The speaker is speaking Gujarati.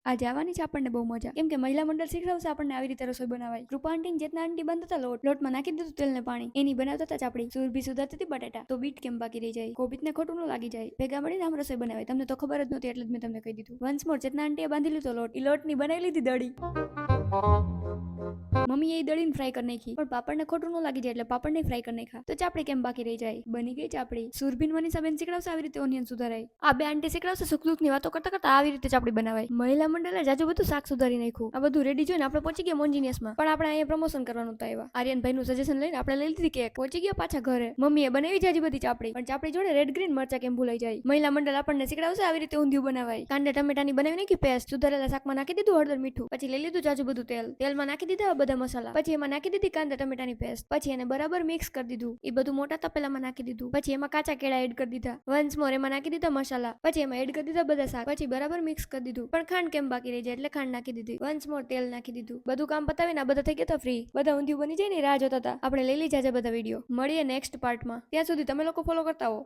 આ જવાની છે આપણને બહુ મજા, કેમ કે મહિલા મંડળ શીખવશે આપણને આવી રીતે રસોઈ બનાવાય. કૃપા આંટી જેતના આંટી બાંધતા લોટમાં નાખી દીધું તેલ ને પાણી, એની બનાવતા હતા ચાપડી. સુરભી સુધારતી હતી બટાટા, તો બીટ કેમ બાકી રહી જાય, કોબીજને ખોટું ન લાગી જાય. ભેગા મળીને આમ રસોઈ બનાવાય. તમને તો ખબર જ નહોતી એટલે જ મેં તમને કહી દીધું. વન્સ મોર જેતના આંટીએ બાંધી લીધો લોટ, ઈ લોટની બનાવી લીધી દડી. મમ્મી એ દળીને ફ્રાય કરી નાખી, પણ પાપડને ખોટું ન લાગી જાય એટલે પાપડને ફ્રાય કરી નાખ્યા. તો ચાપડી કેમ બાકી રહી જાય? બની ગઈ ચાપડી. સુરભીન મનીષાબેન શીખડાવશે આવી રીતે ઓનિયન સુધારાય. આ બે આંટી શીખડાવશે સુખ દુઃખની વાતો કરતા કરતા આવી રીતે ચાપડી બનાવાય. મહિલા મંડળે જાજુ બધું શાક સુધારી નાખ્યું. આ બધું રેડી જોઈને આપણે પહોંચી ગયા મોન્જીનિયસમાં, પણ આપણે અહીંયા પ્રમોશન કરવાનું હતા આવ્યા. આર્યનભાઈનું સજેશન લઈને આપણે લઈ લીધી કેક. પહોંચી ગયા પાછા ઘરે. મમ્મીએ બનાવી જાજી બધી ચાપડી, પણ ચાપડી જોડે રેડ ગ્રીન મરચા કેમ ભૂલાઈ જાય. મહિલા મંડળ આપણને શીખડાવશે આવી રીતે ઊંધિયું બનાવાય. કાંદા ટમેટાની બનાવી નાખી પેસ્ટ, સુધારેલા શાકમાં નાખી દીધું હળદર મીઠું, પછી લઈ લીધું જાજુ બધું તેલ, તેલમાં નાખી દીધા બધા મસાલા, પછી એમાં નાખી દીધી કાંદા ટમેટાની પેસ્ટ, પછી એને બરાબર મિક્સ કરી દીધું. એ બધું મોટા તપેલામાં નાખી દીધું, પછી એમાં કાચા કેળા એડ કરી દીધા. વન્સ મોર એમાં નાખી દીધા મસાલા, પછી એમાં એડ કરી દીધા બધા શાક, પછી બરાબર મિક્સ કરી દીધું. પણ ખાંડ કેમ બાકી રહી જાય એટલે ખાંડ નાખી દીધી. વન્સ મોર તેલ નાખી દીધું. બધું કામ પતાવીને આ બધા થઈ ગયા હતા ફ્રી. બધા ઊંધિયું બની જાય ને રાહ જોતા હતા. આપણે લઈ લીધા છે બધા વિડીયો. મળીએ નેક્સ્ટ પાર્ટમાં. ત્યાં સુધી તમે લોકો ફોલો કરતા હો.